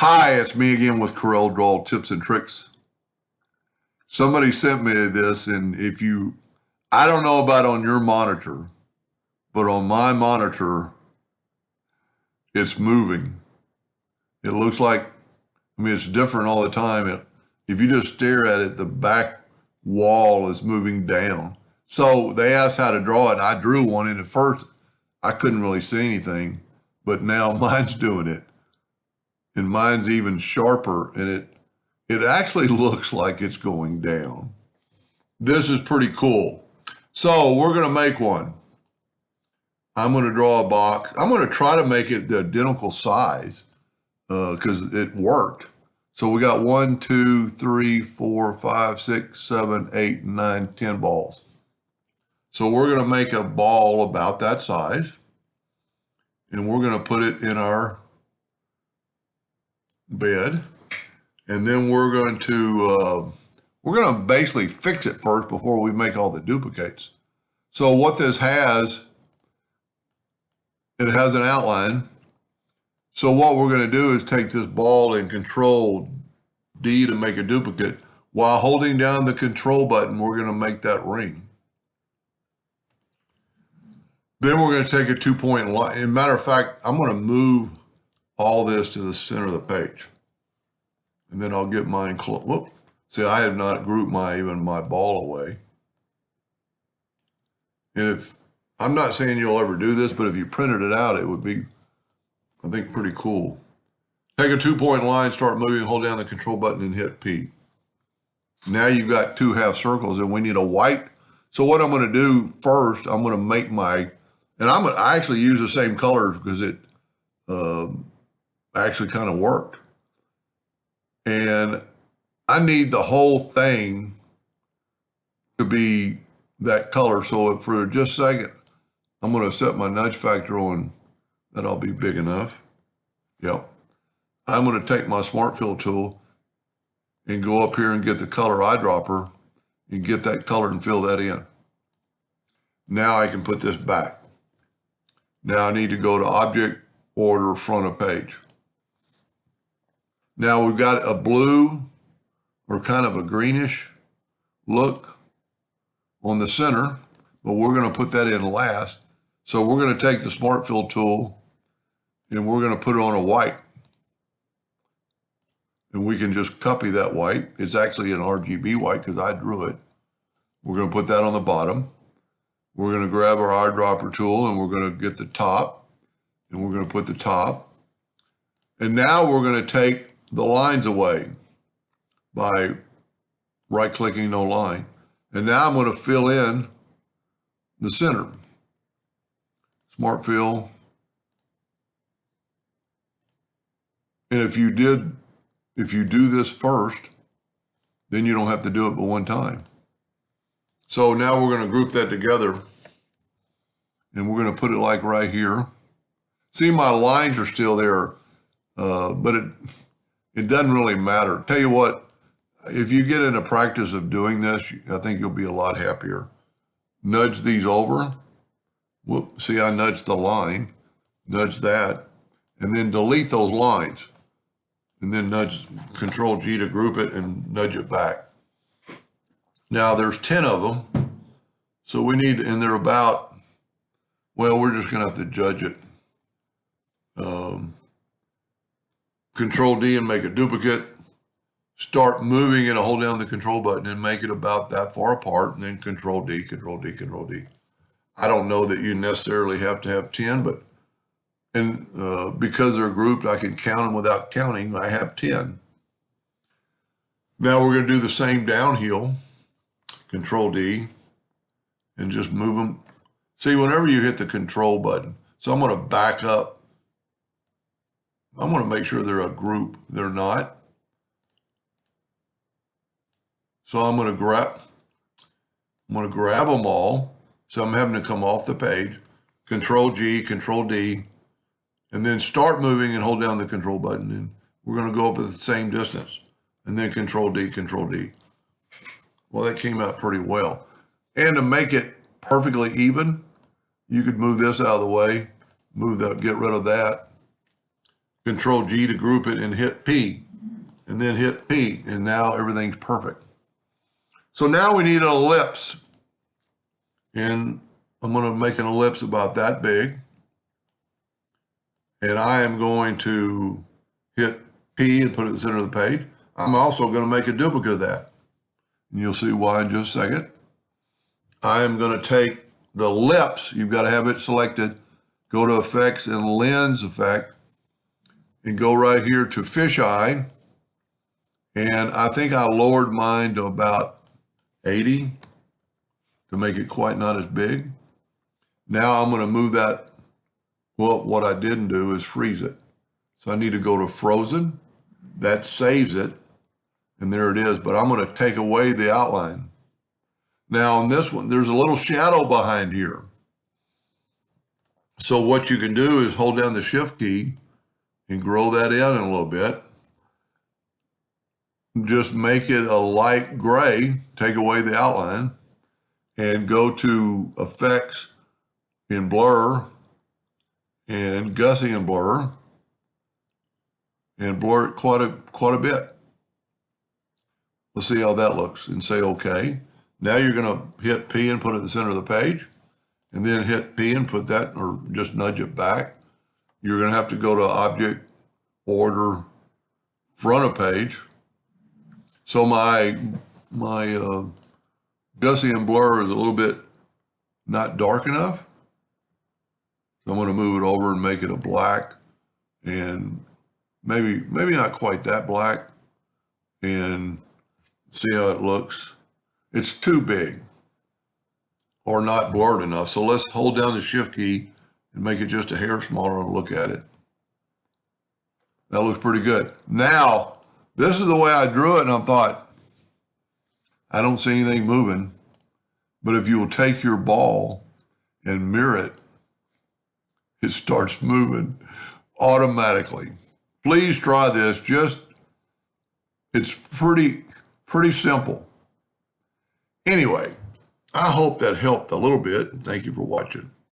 Hi, it's me again with CorelDraw Tips and Tricks. Somebody sent me this, and I don't know about on your monitor, but on my monitor, it's moving. It looks like, it's different all the time. If you just stare at it, the back wall is moving down. So they asked how to draw it, and I drew one, and at first, I couldn't really see anything, but now mine's doing it. And mine's even sharper, and it actually looks like it's going down. This is pretty cool. So we're going to make one. I'm going to draw a box. I'm going to try to make it the identical size because it worked. So we got 1, 2, 3, 4, 5, 6, 7, 8, 9, 10 balls. So we're going to make a ball about that size, and we're going to put it in our bed, and then we're going to basically fix it first before we make all the duplicates. So what this has, it has an outline. So what we're going to do is take this ball and Control D to make a duplicate. While holding down the control button, we're going to make that ring. Then we're going to take a 2-point line. As a matter of fact, I'm going to move all this to the center of the page. And then I'll get mine close. Whoop. See, I have not grouped even my ball away. And I'm not saying you'll ever do this, but if you printed it out, it would be, I think, pretty cool. Take a 2-point line, start moving, hold down the control button and hit P. Now you've got 2 half circles and we need a white. So what I'm going to do first, I'm going to make I actually use the same colors because it actually kind of worked. And I need the whole thing to be that color. So for just a second, I'm going to set my nudge factor on that I'll be big enough. Yep. I'm going to take my Smart Fill tool and go up here and get the color eyedropper and get that color and fill that in. Now I can put this back. Now I need to go to Object, Order, Front of Page. Now we've got a blue or kind of a greenish look on the center, but we're going to put that in last. So we're going to take the Smart Fill tool and we're going to put it on a white. And we can just copy that white. It's actually an RGB white because I drew it. We're going to put that on the bottom. We're going to grab our eyedropper tool and we're going to get the top and we're going to put the top. And now we're going to take the lines away by right-clicking no line. And now I'm going to fill in the center. Smart Fill. And if you do this first, then you don't have to do it but one time. So now we're going to group that together and we're going to put it like right here. See, my lines are still there, but it doesn't really matter. Tell you what, if you get into practice of doing this, I think you'll be a lot happier. Nudge these over. Whoop, see, I nudged the line, nudge that, and then delete those lines. And then nudge Control G to group it and nudge it back. Now there's 10 of them. So we need, and they're about, well, we're just going to have to judge it. Control D and make a duplicate. Start moving it, hold down the control button and make it about that far apart. And then Control D, Control D, Control D. I don't know that you necessarily have to have 10, but because they're grouped, I can count them without counting. I have 10. Now we're going to do the same downhill. Control D and just move them. See, whenever you hit the control button, so I'm going to back up. I'm going to make sure they're a group. They're not. So I'm going to grab them all. So I'm having to come off the page. Control G, Control D, and then start moving and hold down the control button. And we're going to go up at the same distance. And then Control D, Control D. Well, that came out pretty well. And to make it perfectly even, you could move this out of the way, get rid of that. Control G to group it and hit P, and then hit P, and now everything's perfect. So now we need an ellipse, and I'm going to make an ellipse about that big, and I am going to hit P and put it in the center of the page. I'm also going to make a duplicate of that, and you'll see why in just a second. I am going to take the ellipse, you've got to have it selected, go to Effects and Lens Effect, and go right here to Fisheye, and I think I lowered mine to about 80 to make it quite not as big. Now I'm going to move that. Well, what I didn't do is freeze it. So I need to go to Frozen. That saves it, and there it is. But I'm going to take away the outline. Now on this one, there's a little shadow behind here. So what you can do is hold down the Shift key and grow that in a little bit. Just make it a light gray, take away the outline, and go to Effects in Blur and Gaussian Blur, and blur it quite a bit. Let's see how that looks and say OK. Now you're going to hit P and put it in the center of the page, and then hit P and put that, or just nudge it back. You're going to have to go to Object, Order, Front of Page. So my Gaussian blur is a little bit not dark enough. So I'm going to move it over and make it a black, and maybe not quite that black, and see how it looks. It's too big or not blurred enough. So let's hold down the Shift key and make it just a hair smaller and look at it. That looks pretty good. Now, this is the way I drew it, and I thought, I don't see anything moving, but if you will take your ball and mirror it, it starts moving automatically. Please try this. It's pretty simple. Anyway, I hope that helped a little bit. Thank you for watching.